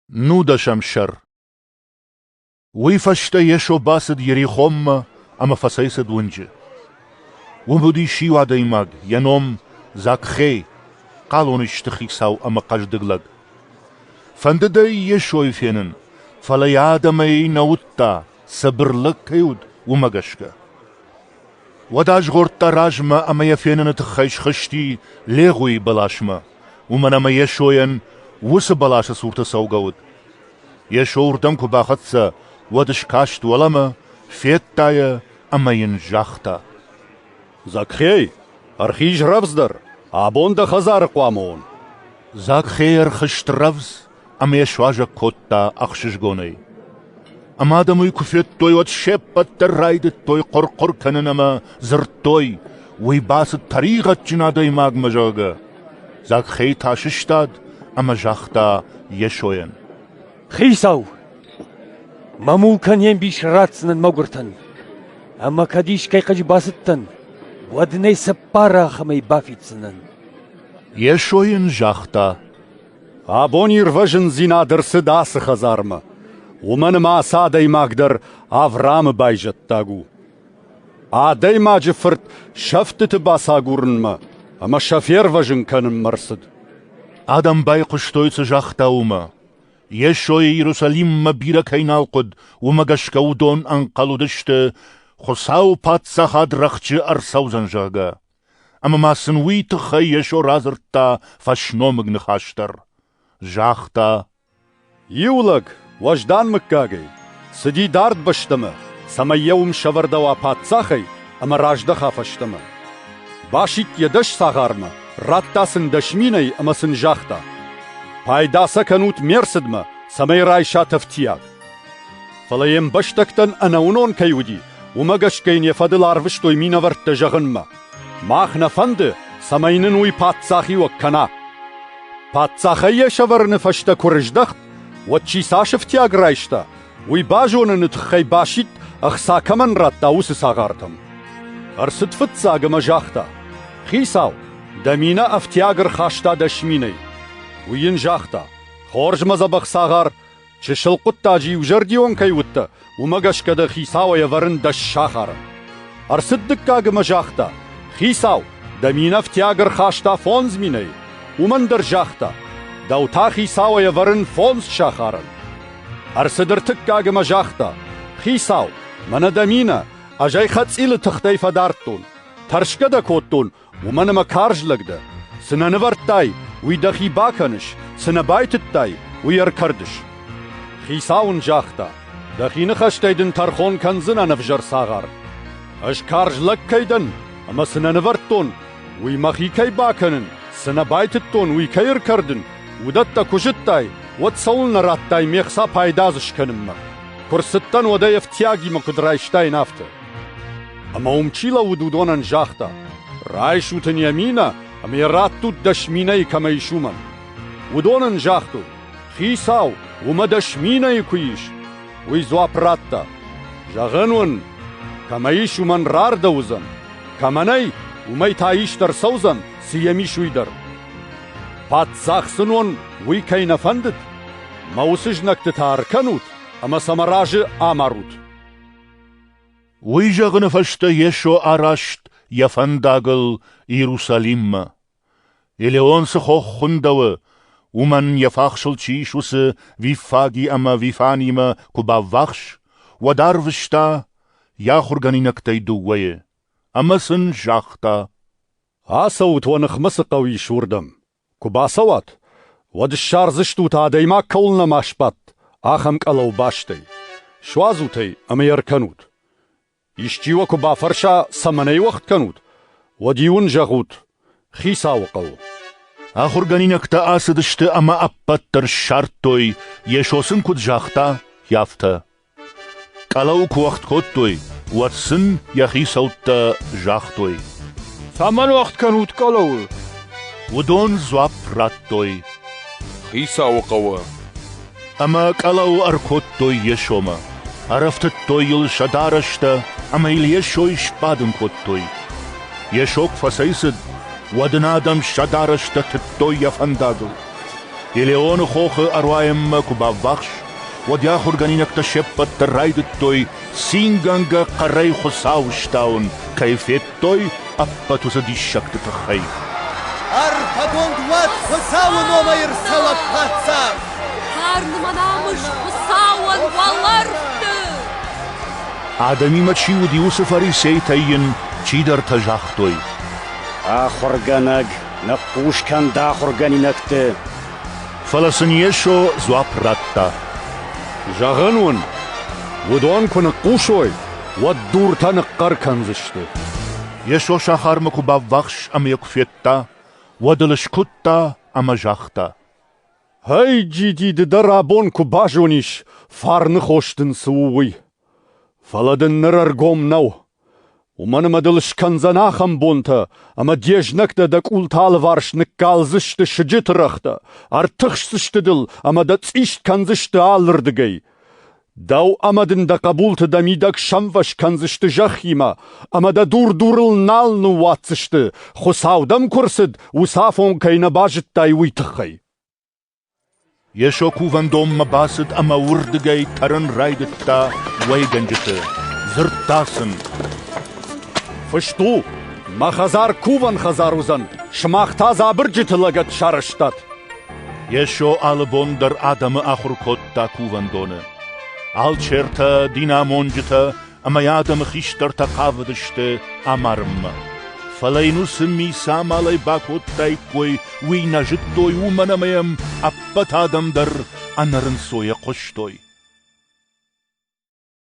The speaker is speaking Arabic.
نودا شمشر ويفشت يشو باسد يريخوم أما فسيسد ونجي ومبدي شيوا ديماغ ينوم زاك خي قالون اشتخي ساو أما قجدغلق فنددي يشو يفينن فلا يادمي نوتا سبرلق كيود ومغشكا وداج غورتا راجما أما يفينن تخيش خشتي ليغوي بلاشما ومن أما يشوين وس بلاش صورت سوغود يشور دمكو باختسا ودش كاشت ولما فيتايا أما ينجاختا زاكخي أرخيج رفزدر أبوندا خزار قوامون زاكخي أرخشت رفز أما يشواجا كوتا أخشش غوني أما دمو يكفيت توي وتشيبت ترايد توي قرقر كننما زرتوي ويباس طريقة جنادي ماغ مجاغا زاكخي تاششتاد أما جاختا يشوين خيساو مامو كان ينبيش راتسنن موغرتن أما كديش كي قج باستن ودني سبارا خمي بافيتسنن يشوين جاختا أبوني رفجن زينا درس داس خزارما ومن ما سادي ماقدر أفرام بايجت تاغو آدي ما جفرت شفتت باساغورن ما أما شفير فجن كان مرصد آدم باي قشتويت جاختا وما يشوي يروساليم ما بيرا كينالقد وما قشكو دون أنقلو دشت خساو باتسا خاد رخش أرساو زنجاغا أما ما سنوي تخي يشو رازرتا فاشنومغ نخاشتر جاختا يولغ وجدان مكاغي سدي دارد بشتما سما يوم شوردا واباتساخي أما راجدخا فشتما باشيت يدش ساغارما راتا سندشميني أما سنجاختا بايداسا كانوت ميرسدما سمي رايشا تفتياغ فلايم بشتكتن أنا ونون كيودي ومغش كين يفضل عرفشتو يمينا ورت جغنما ماخنا فند سمينن وي باتساخي وكنا باتساخي شورن فشتا كورجدخت وچي ساشفتياغ رايشتا وي باجون نتخي باشيت أخسا كمن راتا وس ساغارتم أرسد فتساغ مجاختا خيساو دمينا أفتياغر خاشتا دشميني وينجاختا خورج مزبخ ساغار چشل قطا جي وجرديون كيوتا ومغش كده خيساو يورن دش شاخار أرسد دكاغ مجاختا خيساو دمينا أفتياغر خاشتا فونز ميني ومن در جاختا دوتا خيساو يورن فونز شاخارن أرسدر تكاغ مجاختا خيساو من دمينا أجاي خطس إل تختيف دارتون ترشكدا كوتون ومن مكارج لگده سننورتاي ويدخي باكنش سنبايتتاي ويركردش خيساون جاختا دخي نخشتايدن ترخون كنزنا نفجر ساغار اش كارج لك كيدن اما سننورتون ويمخي كي باكنن سنبايتتون ويكي يركردن ودتا كوشتاي واتسولن راتاي ميخسا بايدازش كنم كرستن ودا يفتياغي مكدرايشتاي نافته اما امچيلا ودودونن جاختا رايشوتن يمينا أم يراتو دشميني كما يشومن ودونن جاختو خيساو وما دشميني كويش ويزوا براتا جاغنون كما يشومن رار دوزن كماني وما يتايش در سوزن سيمي شويدر بات زاخسنون وي كي نفندد موسجنك تتاركنوت أما سمراج آماروت وي جاغن فشتا يشو آراشت يفنداغل يروساليم إليون سخوخ خندوه ومن يفاخشل تشيشوس ويفاغي أما ويفانيما كوبا وخش ودار وشتا ياخرغانينك تيدووه أما سن جاختا آسوت ونخمس قوي شوردم كوبا سوات ودشار زشتو تا ديما كولنا ماشبات آخمك ألو باشتي شوازوتي أما يركنوت يشتيوا كوبا فرشا سمني وقت كنوت وديون جاغوت خيسا وقو آخرغانينك تا آسدشت أما أبتر شارتوي يشوسن كود جاختا يافتا كالاو كوخت كوتوي واتسن يخيساوت جاختوي سمن وقت كنوت كالاو ودون زواب راتوي خيسا وقوا أما كالاو أركوتوي يشوما عرفت التويل شدارشتا أما يليشوي شبادن كوتوي يشوك فسيسد ودنادم شدارشتا تتوي يفنداغل Eleone hoge arwaim kubavachs, وديا خرجانينك تشبت ترايد توي سينغانغا قري خساو شتاون كيفيت توي أبا تسدي شكت تخي أرفضون دوات خساو نوما يرسوا بخاتسا هارن منامش خساون والارفت آدمي ما تشيو ديوس فريسي تاين تشيدر تجاخ توي خرجانك نقوش كان دا خرجانينك ت فلسنيشو زواب راتا جاغنون ودوان كن قوشوي ودور تنقر كنزشته يشو شاخار مكوبا وخش أم يكفيتا ودلش كتا أم جاختا هاي جيدي درابون كوباجونيش فارن خوشتن سووي فلدن نررقوم نو ومن مدلش كنزناخم بونتا أما ديجنكتا دك أولتال وارش نكالزشت شجت رختا ارتخشتشت دل أما دتسيشت كنزشت آلردگي داو أمدن دا قبولت دا ميدك شمفش كنزشت جخيما أما دا دور دورل نال نواتسشت خساو دم كرسد وصافون كينا باجت تايوي تخي يشو كوفان دوم مباسد أما وردگي ترن رايدتا ويگنجت زرتاسن فشتو ما خزار كوفان خزاروزن شماختا زابرجت لغت شارشتات يشو آلبون در آدم آخر كوتا كوفان دونه Alçerta dinamonjta ama yadam khishtarta qavdishte amarm. Falainus mi samalay bakottai koi wina jittoy umanamayam appatadam dar anarın soya qoştoy.